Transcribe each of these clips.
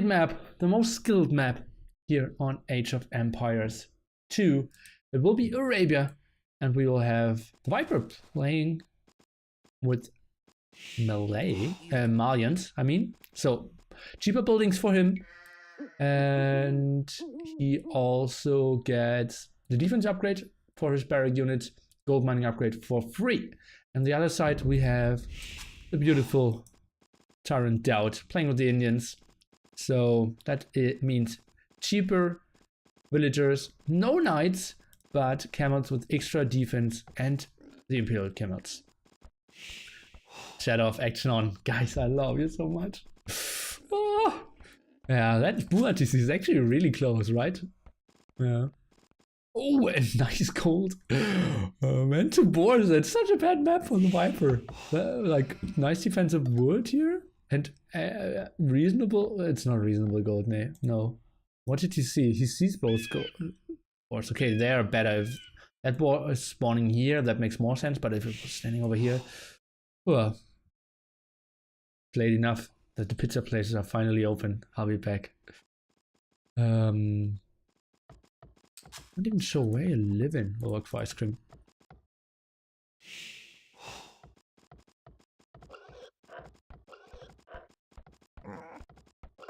map, the most skilled map here on Age of Empires 2. It will be Arabia, and we will have the Viper playing with Malians, I mean. So cheaper buildings for him, and he also gets the defense upgrade for his barrack units, gold mining upgrade for free. And the other side we have the beautiful Tyrant DauT playing with the Indians. So that it means cheaper villagers, no knights, but camels with extra defense and the Imperial camels. Shadow of action on. Guys, I love you so much. Oh. Yeah, that Buatis is actually really close, right? Yeah. Oh, and nice gold. Man, to board, that's such a bad map for the Viper. Like, nice defensive wood here. And reasonable, it's not reasonable gold, no. What did he see? He sees both gold. Okay, they are better. If that board is spawning here, that makes more sense. But if it was standing over here, well, played enough that the pizza places are finally open. I'll be back. Not even sure where you live in. We'll work for ice cream.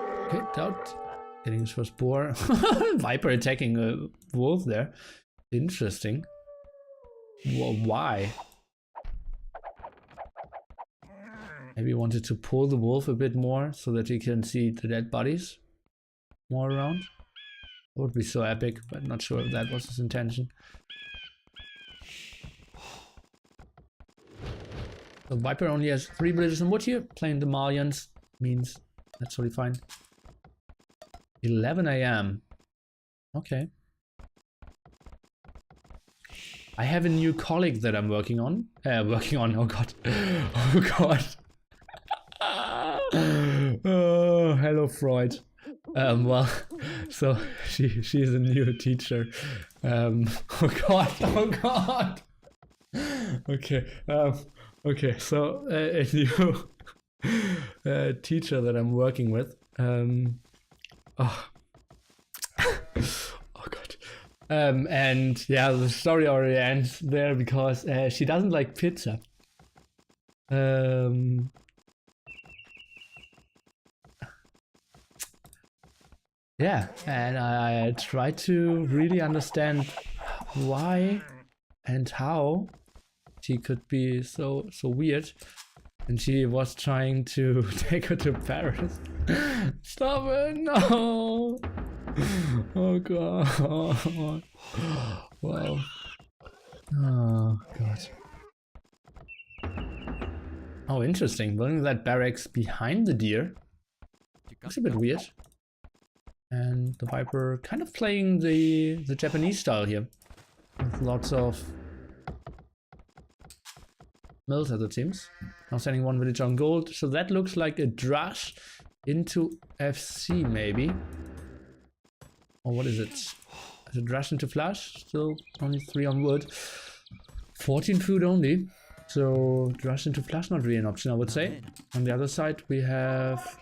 Okay, DauT getting his first boar. Viper attacking a wolf there. Interesting. Well, why? Maybe he wanted to pull the wolf a bit more so that he can see the dead bodies more around. That would be so epic, but not sure if that was his intention. So Viper only has 3 villages in wood here. Playing the Malians means that's totally fine. 11 AM. Okay. I have a new colleague that I'm working on. Oh god. Oh god. Oh, hello Freud. Well, so she is a new teacher. Oh god. Okay. Okay. So a new teacher that I'm working with. Oh god. And yeah, the story already ends there because she doesn't like pizza. Yeah, and I tried to really understand why and how she could be so weird. And she was trying to take her to Paris. Stop it, no! Oh god. Wow. Oh god. Oh, interesting. Building that barracks behind the deer. Looks a bit weird. And the Viper kind of playing the Japanese style here. With lots of mills as it seems. Now sending 1 village on gold. So that looks like a drush into FC maybe. Or what is it? Is it drush into flash? Still only 3 on wood. 14 food only. So drush into flash not really an option, I would say. On the other side we have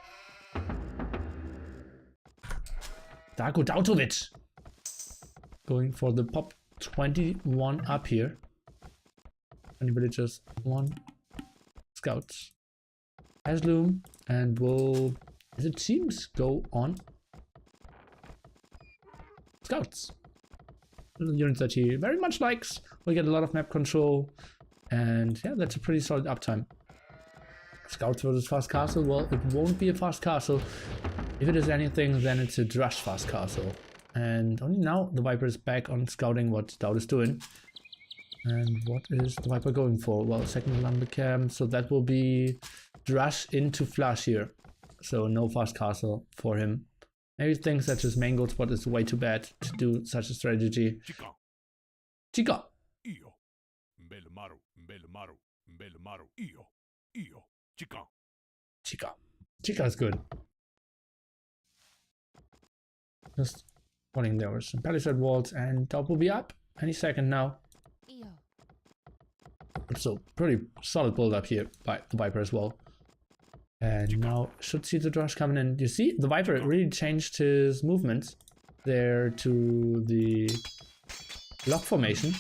Darko Dautovic going for the pop 21 up here. 20 villagers, 1 scouts. Hasloom and will, as it seems, go on scouts. Little units that he very much likes. Will get a lot of map control. And yeah, that's a pretty solid uptime. Scouts versus fast castle. Well, it won't be a fast castle. If it is anything, then it's a drush fast castle. And only now the Viper is back on scouting what DauT is doing. And what is the Viper going for? Well, second lumber camp, so that will be drush into flash here. So no fast castle for him. Maybe thinks that his main gold spot is way too bad to do such a strategy. Chica. Chica is good. Just putting there with some palisade walls, and DauT will be up any second now. So pretty solid build up here by the Viper as well. And now should see the rush coming in. You see, the Viper really changed his movement there to the block formation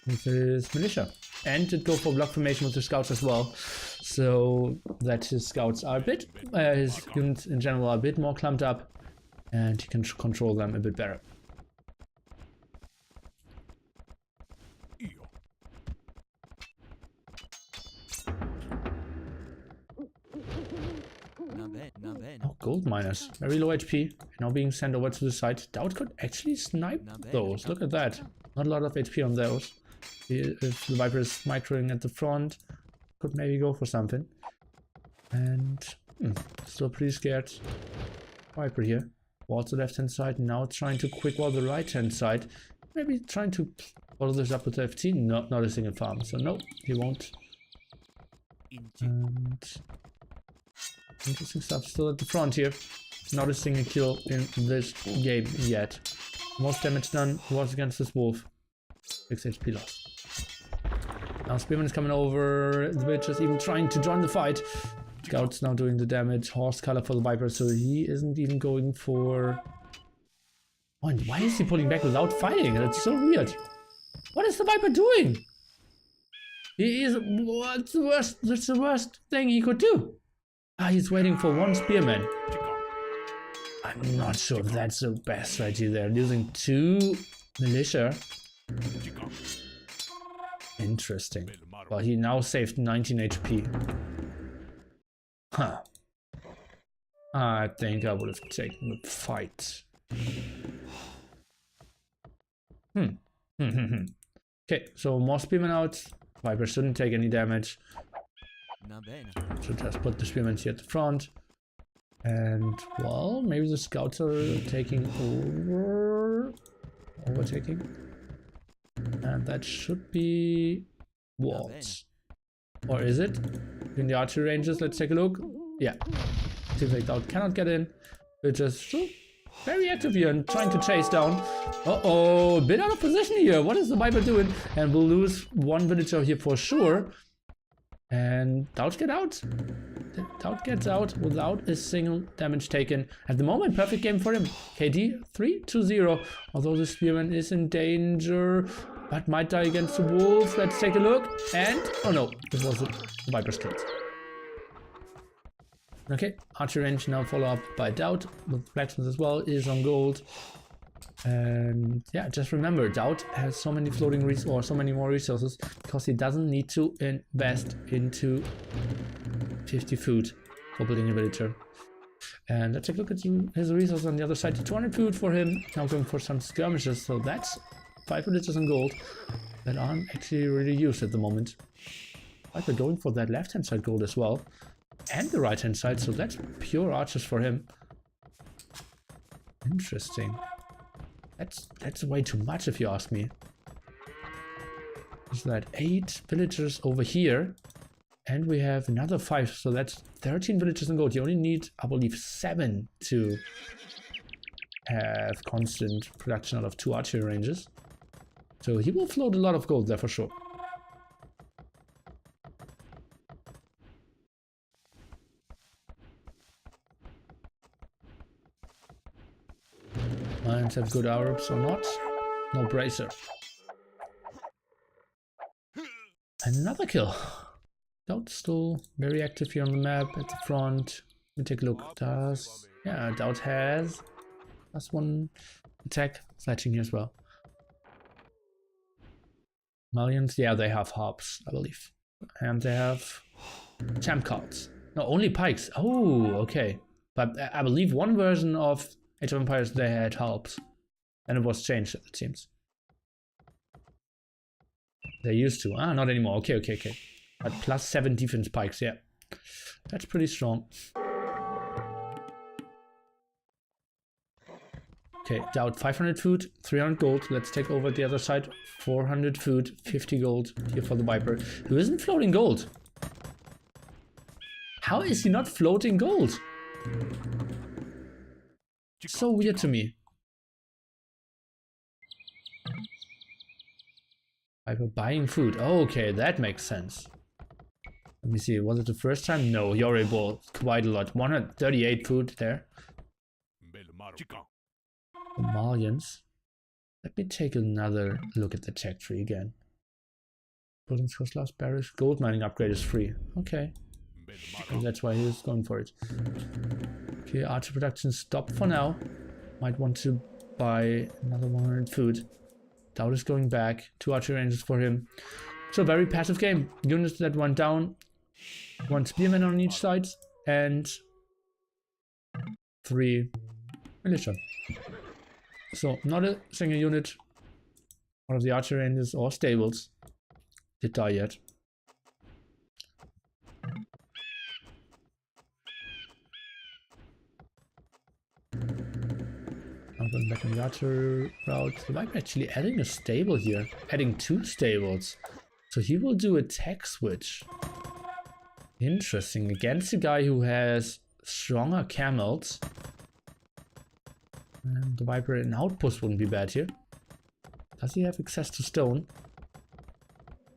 with his militia. And it go for block formation with the scouts as well. So that his scouts are a bit, his units in general are a bit more clumped up. And he can control them a bit better. Oh, gold miners. Very low HP. Now being sent over to the side. DauT could actually snipe those. Look at that. Not a lot of HP on those. If the Viper is microing at the front, could maybe go for something. And still pretty scared. Viper here. Walls the left hand side. Now trying to quick wall the right hand side. Maybe trying to follow this up with the FT. Not a single farm. So no, he won't. And interesting stuff still at the front here. Not a single kill in this game yet. Most damage done was against this wolf. 6 HP lost. Now Spearman is coming over. The bitch is even trying to join the fight. Scout's now doing the damage. Horse color for the Viper, so he isn't even going for... Oh, and why is he pulling back without fighting? That's so weird. What is the Viper doing? He is... What's the worst? That's the worst thing he could do. Ah, he's waiting for one Spearman. I'm not sure if that's the best strategy there. Using 2 militia. Interesting. Well, he now saved 19 HP. Huh. I think I would have taken the fight. Okay, so more Spearmen out. Viper shouldn't take any damage. So just put the Spearmen here at the front. And, well, maybe the scouts are taking over. Overtaking. And that should be walls. Or is it? In the archery ranges, let's take a look. Yeah. Seems like DauT cannot get in. We're just very active here and trying to chase down. Uh-oh, a bit out of position here. What is the Viper doing? And we'll lose one villager here for sure. And DauT get out. DauT gets out without a single damage taken. At the moment, perfect game for him. KD 3-0. Although the Spearman is in danger, but might die against the wolf. Let's take a look. And oh no, this was the Viper's kills. Okay, archery range now follow up by DauT with blacksmith as well is on gold. And yeah, just remember, DauT has so many floating resources, or so many more resources, because he doesn't need to invest into 50 food for building a villager. And let's take a look at his resources on the other side. 200 food for him. Now going for some skirmishes, so that's 5 villagers in gold that aren't actually really used at the moment. But we're going for that left hand side gold as well, and the right hand side, so that's pure archers for him. Interesting. That's way too much if you ask me. Is that 8 villagers over here, and we have another 5, so that's 13 villagers in gold. You only need, I believe, 7 to have constant production out of 2 archery ranges. So he will float a lot of gold there for sure. Lions have good Arabs or not? No bracer. Another kill. DauT still very active here on the map at the front. Let me take a look. Yeah, DauT has +1 attack sledging here as well. Malians, yeah, they have harps, I believe. And they have champ cards. No, only pikes. Oh, okay. But I believe one version of Age of Empires they had harps. And it was changed, it seems. They used to. Ah, not anymore. Okay. But +7 defense pikes, yeah. That's pretty strong. Okay, DauT 500 food, 300 gold. Let's take over the other side. 400 food, 50 gold here for the Viper, who isn't floating gold. How is he not floating gold? So weird to me. Viper buying food. Oh, okay, that makes sense. Let me see, was it the first time? No, he already bought quite a lot. 138 food there. The Malians. Let me take another look at the tech tree again. Buildings cost last barrage. Gold mining upgrade is free. Okay. And that's why he's going for it. Okay, archer production stopped for now. Might want to buy another 100 food. DauT is going back. 2 archer ranges for him. So very passive game. Units that went down. 1 spearman on each side. And 3 militia. So not a single unit out of the archer ranges or stables did die yet. I'm going back on the archer route. The Viper actually adding a stable here. Adding 2 stables. So he will do a tech switch. Interesting. Against a guy who has stronger camels. And the Viper in outpost wouldn't be bad here. Does he have access to stone?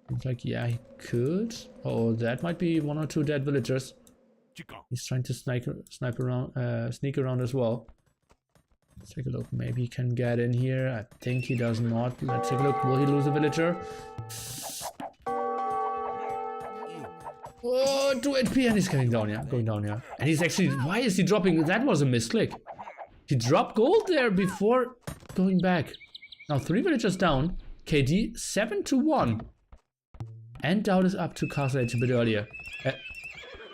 Seems like, yeah, he could. Oh, that might be 1 or 2 dead villagers. He's trying to sneak around as well. Let's take a look. Maybe he can get in here. I think he does not. Let's take a look. Will he lose a villager? Oh, 2 HP and he's going down, yeah. Going down, yeah. And he's actually... Why is he dropping? That was a misclick. He dropped gold there before going back. Now 3 villagers down. KD 7-1. And DauT is up to castle age a bit earlier.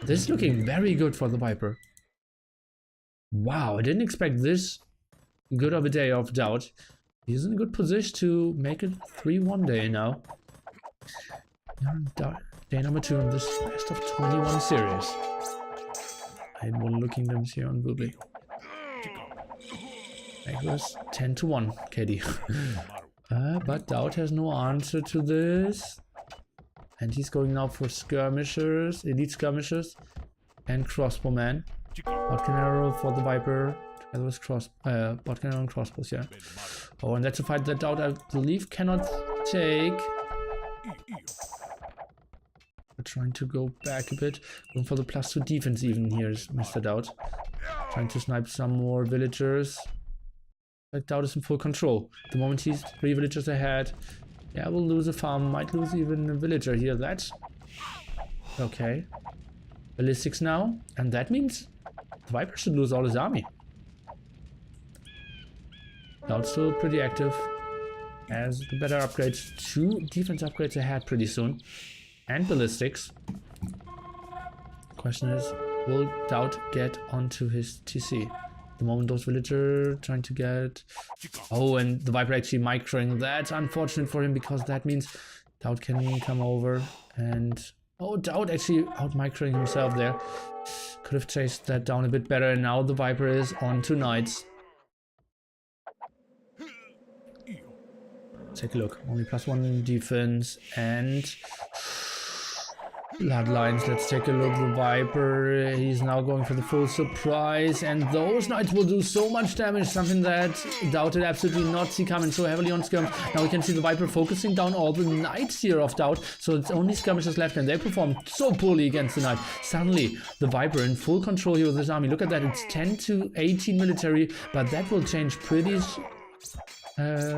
This is looking very good for the Viper. Wow, I didn't expect this good of a day of DauT. He's in a good position to make it 3-1 day now. Day number 2 on this best of 21 series. I had WololoKingdoms here on Voobly. It was 10-1 KD. But DauT has no answer to this. And he's going now for skirmishers, elite skirmishers, and crossbowman. Botcan arrow for the Viper. Together with botcan arrow and crossbows, yeah. Oh, and that's a fight that DauT, I believe, cannot take. We're trying to go back a bit. Going for the +2 defense even here is Mr. DauT. Trying to snipe some more villagers. Like DauT is in full control. The moment he's 3 villagers ahead. Yeah, we'll lose a farm, might lose even a villager here. That's okay. Ballistics now, and that means the Viper should lose all his army. DauT's still pretty active. As the better upgrades, 2 defense upgrades ahead pretty soon. And ballistics. Question is, will DauT get onto his TC? The moment those villagers trying to get... Oh, and the Viper actually microing. That's unfortunate for him because that means DauT can come over and... Oh, DauT actually out-microing himself there. Could have chased that down a bit better, and now the Viper is on to knights. Take a look. Only +1 defense and... Bloodlines, let's take a look. The Viper, he's now going for the full surprise, and those knights will do so much damage, something that DauT did absolutely not see coming so heavily on skirm. Now we can see the Viper focusing down all the knights here of DauT, so it's only skirmishers left, and they performed so poorly against the knight. Suddenly, the Viper in full control here with his army. Look at that, it's 10-18 military, but that will change pretty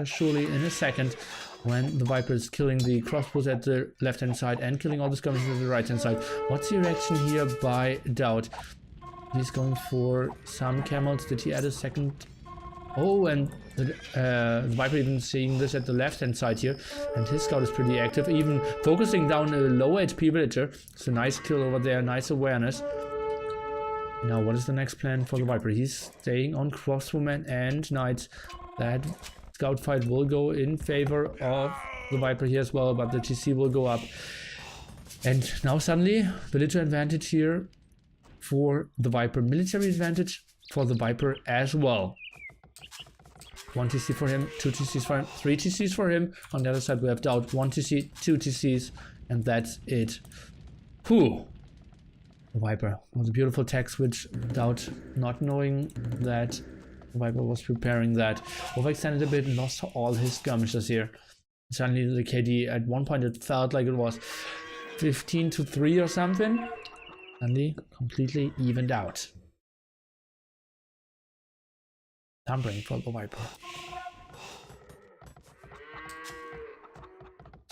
surely in a second. When the Viper is killing the crossbows at the left hand side and killing all the skirmishers at the right hand side. What's the reaction here by DauT? He's going for some camels. Did he add a second? Oh, and the Viper even seeing this at the left hand side here. And his scout is pretty active, even focusing down a low HP villager. It's a nice kill over there, nice awareness. Now what is the next plan for the Viper? He's staying on crossbowmen and knights. That scout fight will go in favor of the Viper here as well, but the TC will go up. And now suddenly, villager advantage here for the Viper. Military advantage for the Viper as well. 1 TC for him, 2 TCs for him, 3 TCs for him. On the other side we have DauT, 1 TC, 2 TCs, and that's it. Whew. The Viper. It was a beautiful tech switch. DauT not knowing that the Viper was preparing that. Overextended a bit and lost all his skirmishers here. Suddenly the KD, at one point it felt like it was 15-3 or something. Suddenly completely evened out. Tampering for the Viper.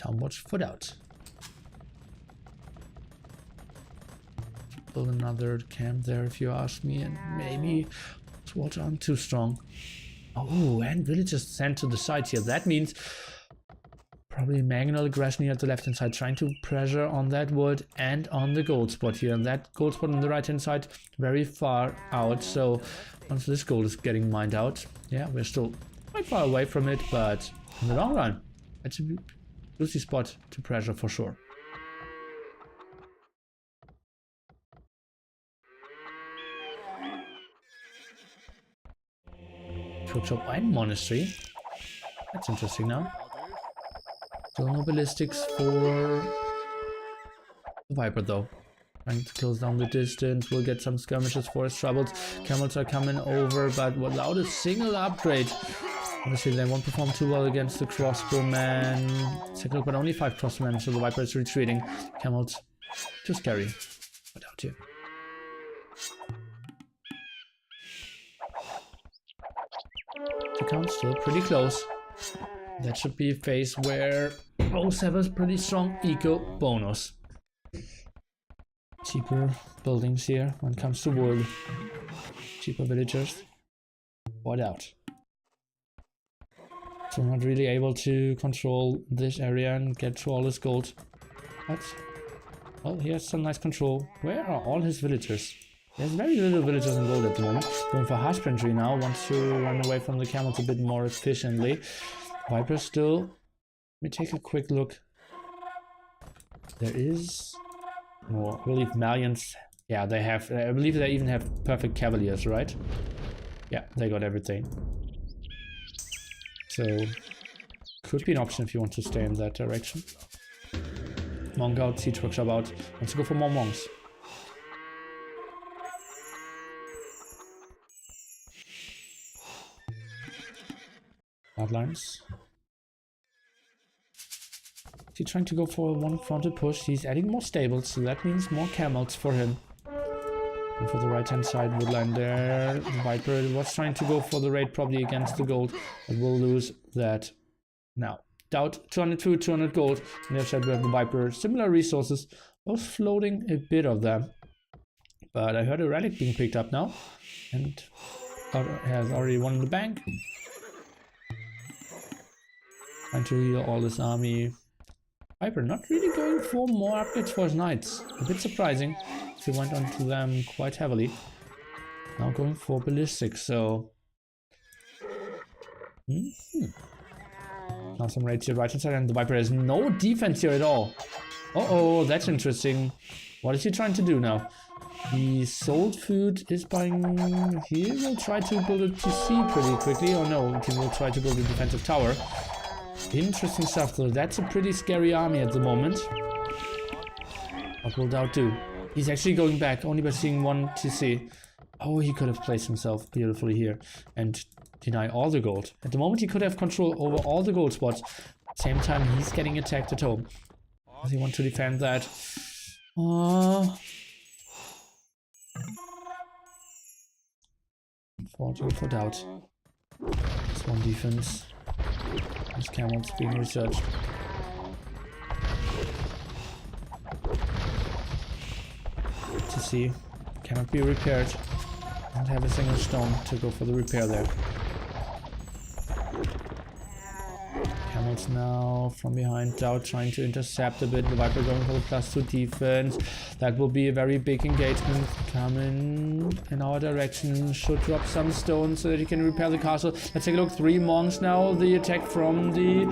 Townwatch foot out. Build another camp there if you ask me, and maybe watch on too strong. Oh, and villagers sent to the side here. That means probably manual aggression here at the left hand side, trying to pressure on that wood and on the gold spot here. And that gold spot on the right hand side, very far out. So once this gold is getting mined out, yeah, we're still quite far away from it, but in the long run, it's a juicy spot to pressure for sure. Shop and monastery. That's interesting now. Still no ballistics for the Viper though. Trying to close down the distance. We'll get some skirmishes for his troubles. Camels are coming over, but without a single upgrade. Obviously they won't perform too well against the crossbowmen. Second, but only 5 crossbowmen, so the Viper is retreating. Camels too scary. But out here. The count still pretty close. That should be a phase where both have a pretty strong eco bonus. Cheaper buildings here when it comes to wood. Cheaper villagers. What out? So I'm not really able to control this area and get to all this gold. But, well, he has some nice control. Where are all his villagers? There's very little villagers in gold at the moment. Going for husbandry now, wants to run away from the camels a bit more efficiently. Viper still. Let me take a quick look. There is more. I believe Malians. Yeah, they have. I believe they even have perfect cavaliers, right? Yeah, they got everything. So could be an option if you want to stay in that direction. Monk out, siege workshop out. Wants to go for more monks. Outlines. He's trying to go for a one-fronted push. He's adding more stables, so that means more camels for him. And for the right-hand side woodline there, the Viper was trying to go for the raid probably against the gold, but will lose that now. DauT 202, 200 gold. On the other side we have the Viper, similar resources, both floating a bit of them. But I heard a relic being picked up now, and has already won the bank. Trying to heal all this army. Viper not really going for more upgrades for his knights. A bit surprising. He went onto them quite heavily. Now going for ballistics, so... Now some raids here right inside, and the Viper has no defense here at all. Uh-oh, that's interesting. What is he trying to do now? The sold food is buying... He will try to build a PC pretty quickly. Oh no, he will try to build a defensive tower. Interesting stuff though. That's a pretty scary army at the moment. What will DauT do? He's actually going back only by seeing one TC. Oh, he could have placed himself beautifully here and deny all the gold. At the moment he could have control over all the gold spots. At the same time he's getting attacked at home. Does he want to defend that? For DauT. It's one defense. These camels being researched. To see, cannot be repaired. Don't have a single stone to go for the repair there. Camels now from behind. DauT trying to intercept a bit. The Viper going for the +2 defense. That will be a very big engagement coming in our direction. Should drop some stones so that he can repair the castle. Let's take a look. 3 monks now. The attack from the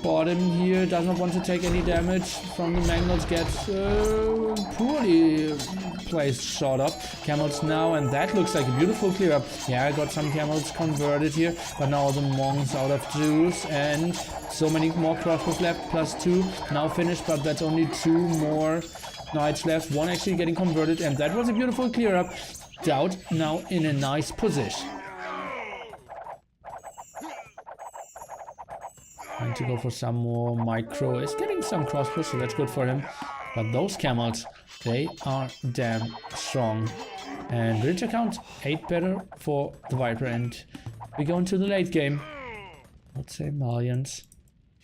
bottom here does not want to take any damage from the Magnals. Gets poorly placed shot up. Camels now, and that looks like a beautiful clear up. Yeah, I got some camels converted here, but now the monks out of juice, and so many more crossbows left. +2 now finished, but that's only 2 more knights left. 1 actually getting converted, and that was a beautiful clear up. DauT now in a nice position. Trying to go for some more micro. Is getting some crossbows, so that's good for him. But those camels, they are damn strong. And villager count 8 better for the Viper, and we go into the late game. Let's say Malians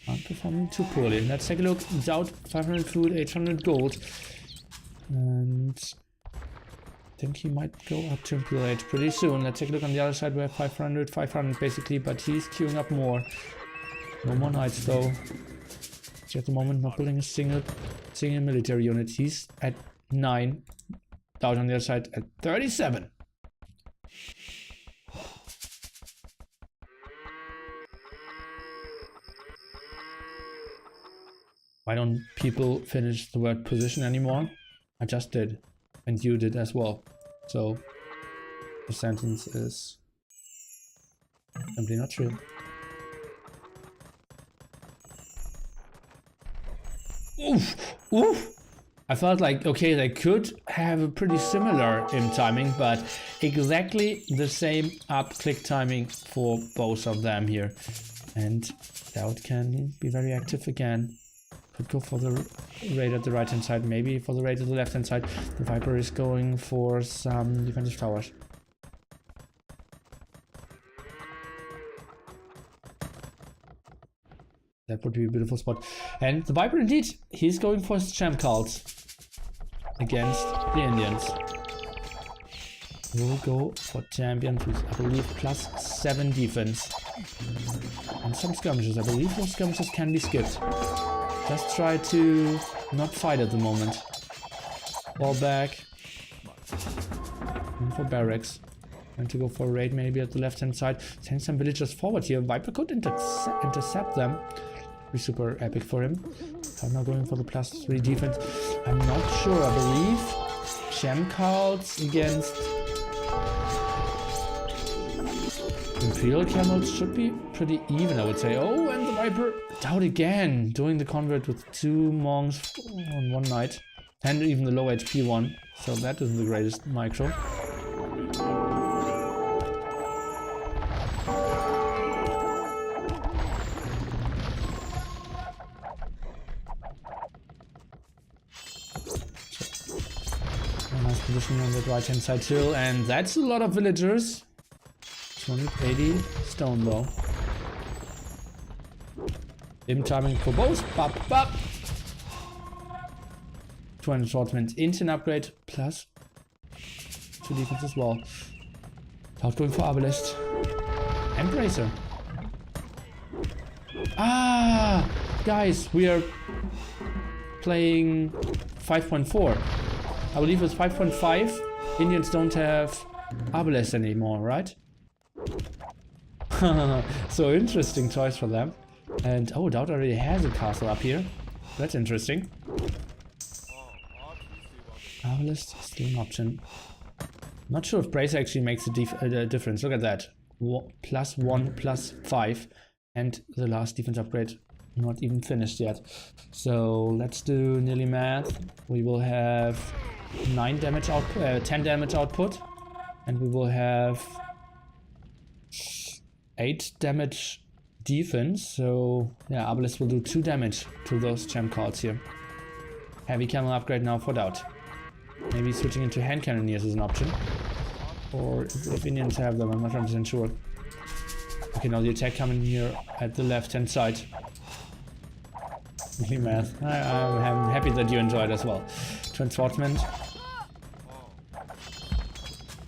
aren't performing too poorly. Let's take a look. DauT 500 food, 800 gold. And I think he might go up to Imperial Age pretty soon. Let's take a look on the other side. We have 500 basically, but he's queuing up more. No more knights though. At the moment, not building a single military unit. He's at 9. DauT on the other side at 37. Why don't people finish the word position anymore? I just did, and you did as well. So the sentence is simply not true. Oof, oof. I felt like, okay, they could have a pretty similar aim timing, but exactly the same up click timing for both of them here. And DauT can be very active again. Could go for the raid at the right hand side, maybe for the raid at the left hand side. The Viper is going for some defensive towers. That would be a beautiful spot. And the Viper indeed, he's going for his champ cards against the Indians. We'll go for champion with, I believe, +7 defense. And some skirmishes. I believe those skirmishes can be skipped. Just try to not fight at the moment. Fall back. And for barracks. And to go for a raid maybe at the left hand side. Send some villagers forward here. Viper could intercept them. Be super epic for him. I'm now going for the +3 defense. I'm not sure. I believe gem cards against Imperial camels should be pretty even, I would say. Oh, and the Viper DauT again, doing the convert with 2 monks on one night, and even the low HP one. So that isn't the greatest micro. Nice positioning on the right hand side too, and that's a lot of villagers. 280 stone though. Aim timing for both. Bop, bop. 200 assortment, instant upgrade plus 2 defense as well. DauT going for Arbalest. And Bracer. Ah, guys, we are playing 5.4. I believe it's 5.5. Indians don't have Arbalest anymore, right? So interesting choice for them. And oh, DauT already has a castle up here. That's interesting. Arbalest is still an option. Not sure if Bracer actually makes a difference. Look at that. +1, +5. And the last defense upgrade not even finished yet. So let's do nearly math. We will have 9 damage output, 10 damage output. And we will have 8 damage defense. So yeah, Arbalest will do 2 damage to those gem cards here. Heavy camel upgrade now for DauT. Maybe switching into hand cannoneers is an option. Or if Indians have them, I'm not 100% sure. Okay, now the attack coming here at the left hand side. Really math. I'm happy that you enjoyed as well. Transportment.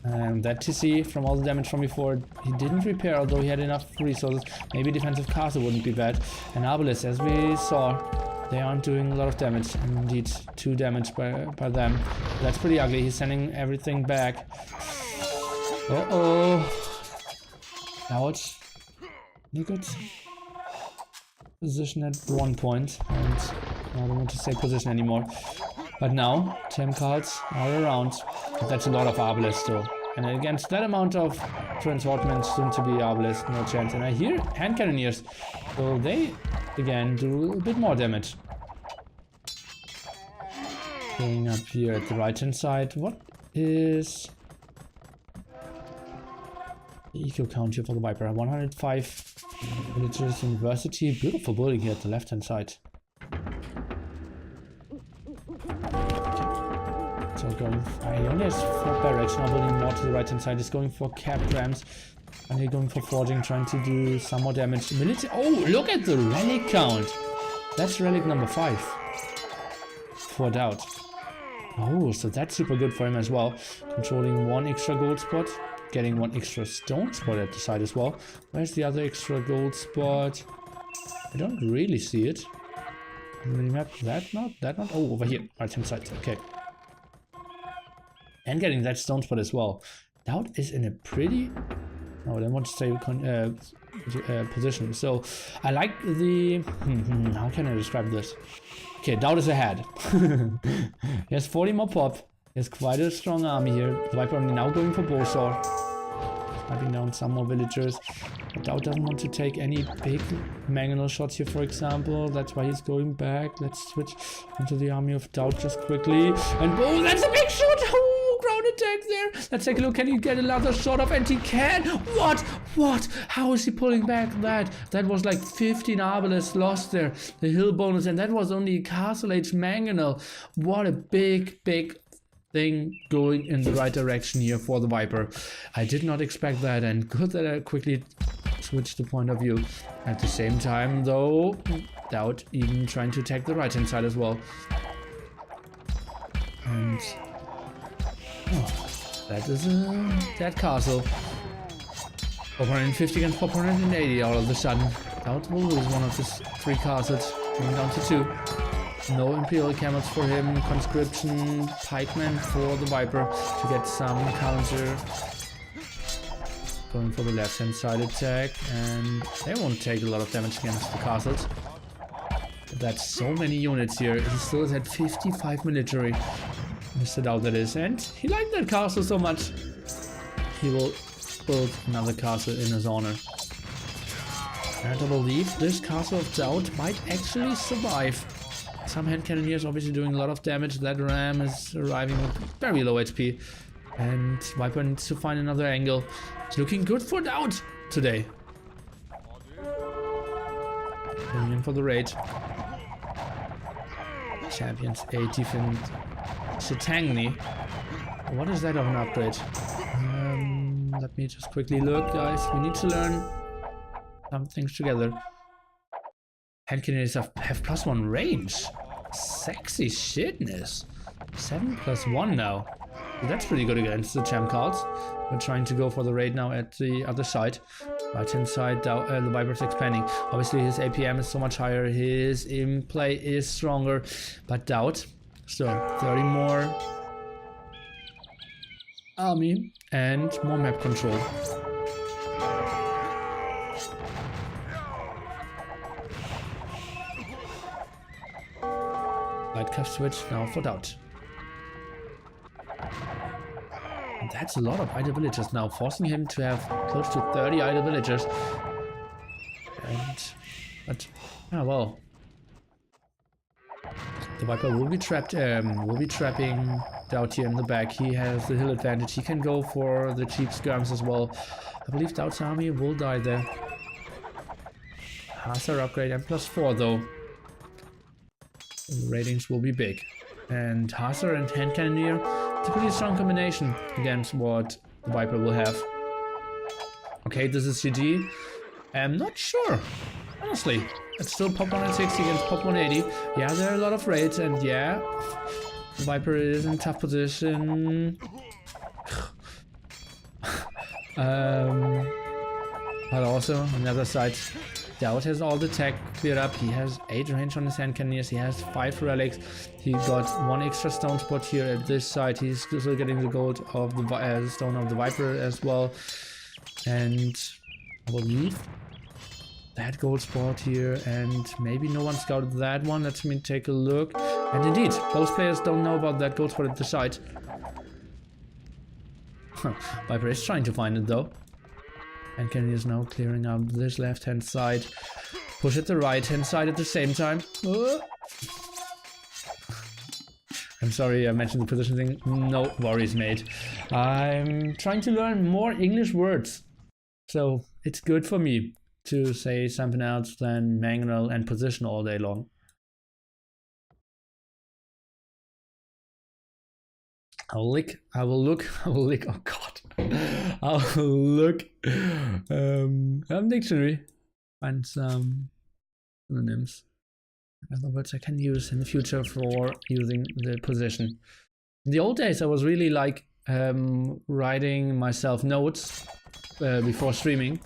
And that TC from all the damage from before, he didn't repair, although he had enough resources. Maybe defensive castle wouldn't be bad. And Arbalest, as we saw, they aren't doing a lot of damage. And indeed, 2 damage by them. That's pretty ugly. He's sending everything back. Uh-oh. Now it's a good position at 1 point. And I don't want to say position anymore. But now, 10 cards are around. But that's a lot of Arbalest though. And against that amount of transportment, soon to be Arbalest, no chance. And I hear hand cannoneers. So they, again, do a bit more damage. Going up here at the right hand side. What is the eco count here for the Viper? 105 villagers, university. Beautiful building here at the left hand side. now going for, he only has 4 barracks, now building more to the right hand side. He's going for capped rams. And he's going for forging, trying to do some more damage. Military. Oh, look at the relic count. That's relic number 5 for DauT. Oh, so that's super good for him as well. Controlling 1 extra gold spot. Getting 1 extra stone spot at the side as well. Where's the other extra gold spot? I don't really see it. Map that not, that not. Oh, over here, right hand side. Okay. And getting that stone spot as well. DauT is in a pretty... Oh, I want to say position. So I like the... how can I describe this? Okay, DauT is ahead. He has 40 more pop. He has quite a strong army here. The Viper only now going for Bowsaw. Sniping down some more villagers. But DauT doesn't want to take any big mangonel shots here, for example. That's why he's going back. Let's switch into the army of DauT just quickly. And oh, that's a big shot! Oh, ground attack there. Let's take a look. Can he get another shot off? And he can. What? How is he pulling back that? That was like 15 arbalists lost there. The hill bonus, and that was only Castle Age mangonel. What a big thing going in the right direction here for the Viper. I did not expect that, and good that I quickly switched the point of view. At the same time though, DauT even trying to attack the right hand side as well. And oh, that is that castle. 450 against 480 all of a sudden. DauT will lose one of his 3 castles, going down to 2. No Imperial Camels for him, Conscription, Pikemen for the Viper to get some counter. Going for the left hand side attack, and they won't take a lot of damage against the castles. But that's so many units here. He still has had 55 military. Mr. DauT that is, and he liked that castle so much. He will build another castle in his honor. And I believe this castle of DauT might actually survive. Some hand cannoneers obviously doing a lot of damage. That ram is arriving with very low HP. And Viper needs to find another angle. It's looking good for DauT today. Going in for the raid. Champions 80 and Chitangni. What is that of an upgrade? Let me just quickly look, guys. We need to learn some things together. Hand cannoneers have +1 range. Sexy shitness. 7+1 now. That's pretty good against the champ cards. We're trying to go for the raid now at the other side. Right hand side, the Viper's expanding. Obviously his APM is so much higher. His in-play is stronger. But DauT, still 30 more army and more map control. Light cuff switch now for DauT. And that's a lot of idle villagers now, forcing him to have close to 30 idle villagers. But well, the Viper will be trapped. Will be trapping DauT here in the back. He has the hill advantage. He can go for the cheap skirms as well. I believe DauT's army will die there. Hussar upgrade and +4 though. The ratings will be big. And Hussar and hand cannoneer, it's a pretty strong combination against what the Viper will have. Okay, this is GG. I'm not sure, honestly. It's still pop 160 against pop 180. Yeah, there are a lot of raids, and yeah, the Viper is in a tough position. But also on the other side, DauT has all the tech cleared up. He has 8 range on his hand cannoneers. He has 5 relics. He got 1 extra stone spot here at this side. He's still getting the gold of the stone of the Viper as well. And I believe that gold spot here, and maybe no one scouted that one. Let me take a look. And indeed, both players don't know about that gold spot at the side. Viper is trying to find it though. And Kennedy is now clearing up this left hand side. Push at the right hand side at the same time. I'm sorry I mentioned the position thing. No worries, mate. I'm trying to learn more English words. So it's good for me to say something else than mangonel and position all day long. I'll lick. I will look. I will lick. Oh god. I'll look. Dictionary. Find some synonyms. Other words I can use in the future for using the position. In the old days, I was really like writing myself notes before streaming.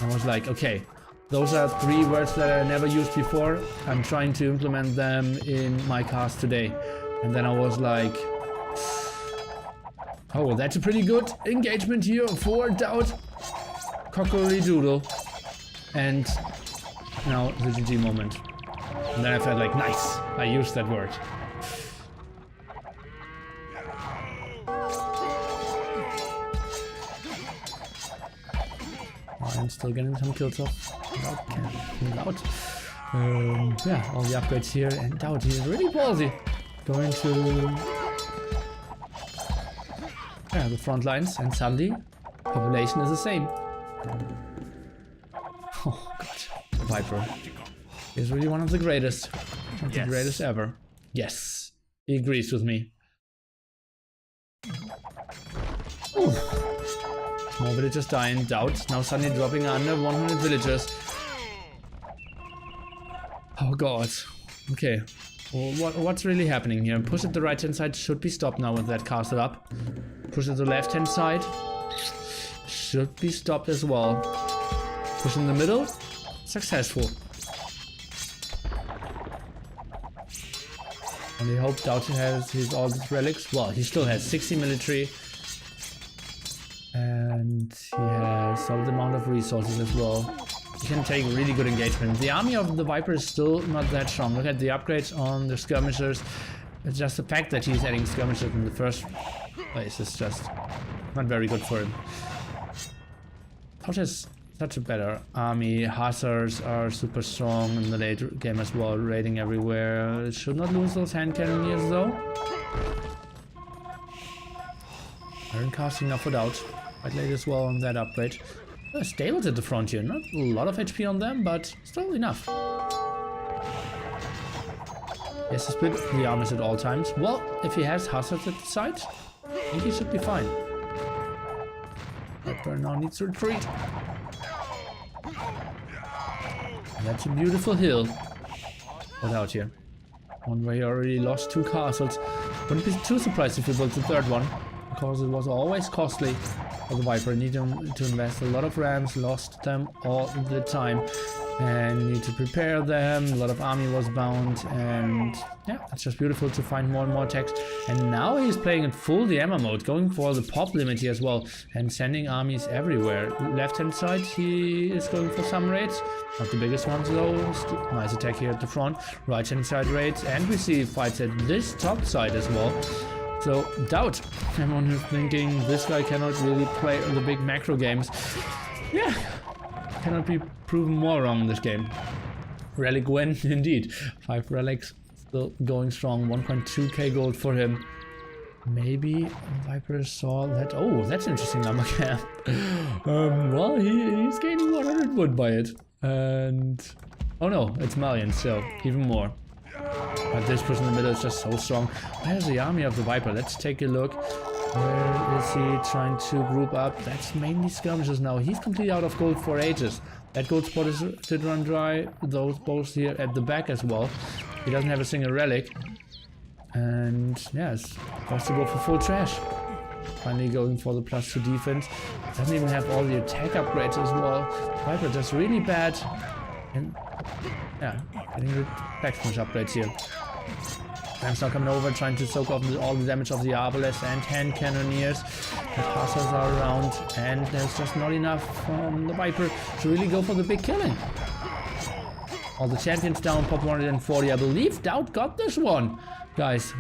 I was like, okay, those are 3 words that I never used before. I'm trying to implement them in my cast today. And then I was like, oh, that's a pretty good engagement here for DauT. Cockle-doodle. And now the GG moment. And then I felt like, nice, I used that word. I'm still getting some kills off. DauT. Yeah, all the upgrades here, and DauT is really ballsy. Going to the front lines, and suddenly population is the same. Oh god, Viper is really one of the greatest. One of the greatest ever. Yes, he agrees with me. Ooh. More villagers dying. DauT now suddenly dropping under 100 villagers. Oh god. Okay. Well, what's really happening here? Push at the right hand side should be stopped now with that castle up. Push at the left hand side should be stopped as well. Push in the middle, successful. Only hope DauT has all these relics. Well, he still has 60 military. And he has a solid amount of resources as well. He can take really good engagement. The army of the Viper is still not that strong. Look at the upgrades on the skirmishers. It's just the fact that he's adding skirmishers in the first place is just not very good for him. DauT has such a better army. Hussars are super strong in the late game as well, raiding everywhere. It should not lose those hand cannoneers though. Iron casting now for DauT. Quite late as well on that upgrade. Stables at the front here, not a lot of HP on them, but still enough. Yes, to split the armors at all times. Well, if he has Hussars at the side, I think he should be fine. Viper now needs to retreat. And that's a beautiful hill. What out here? One where he already lost 2 castles. Wouldn't be too surprised if he built the 3rd one, because it was always costly for the Viper. Need to invest a lot of rams, lost them all the time, and need to prepare them. A lot of army was bound, and yeah, it's just beautiful to find more and more attacks. And now he's playing in full DMR mode, going for the pop limit here as well, and sending armies everywhere. Left hand side, he is going for some raids, not the biggest ones though. Nice attack here at the front. Right hand side raids, and we see fights at this top side as well. So, DauT, everyone who's thinking this guy cannot really play the big macro games, yeah, cannot be proven more wrong in this game. Relic win, indeed. 5 relics, still going strong, 1.2k gold for him. Maybe Viper saw that. Oh, that's an interesting number camp. Well, he's gaining 100 wood by it. And, oh no, it's Malian, so even more. But this person in the middle is just so strong. Where's the army of the Viper? Let's take a look. Where is he trying to group up? That's mainly skirmishes now. He's completely out of gold for ages. That gold spot did run dry. Those both here at the back as well. He doesn't have a single relic. And yes, has to go for full trash. Finally going for the +2 defense. Doesn't even have all the attack upgrades as well. Viper does really bad. And yeah, getting the back smash upgrades here. Rams now coming over, trying to soak up all the damage of the Arbalest and hand cannoneers. The passers are around, and there's just not enough from the Viper to really go for the big killing. All the champions down, pop 140. I believe DauT got this one. Guys,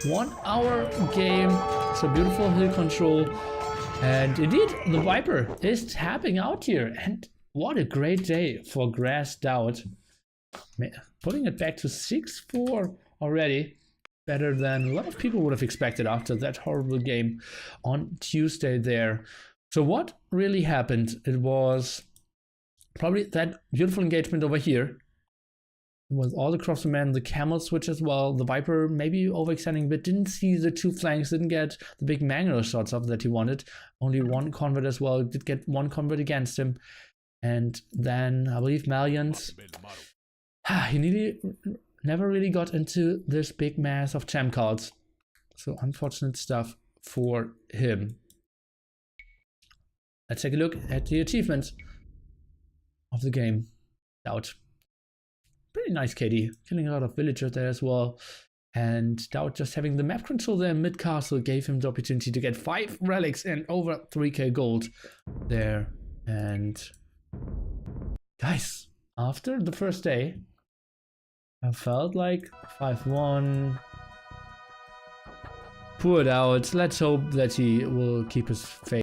1 hour game. It's a beautiful hill control. And indeed, the Viper is tapping out here. And what a great day for Grass DauT. Putting it back to 6-4 already. Better than a lot of people would have expected after that horrible game on Tuesday there. So what really happened? It was probably that beautiful engagement over here. with all the crossman, the camel switch as well. The Viper maybe overextending, but didn't see the two flanks, didn't get the big mangler shots up that he wanted. Only one convert as well, did get one convert against him. And then I believe Malians. He never really got into this big mass of champ cards. So unfortunate stuff for him. Let's take a look at the achievements of the game. DauT. Pretty nice KD, killing a lot of villagers there as well. And DauT just having the map control there in mid-castle gave him the opportunity to get 5 relics and over 3k gold there. And guys, after the first day, I felt like 5-1. Poor DauT. Let's hope that he will keep his faith.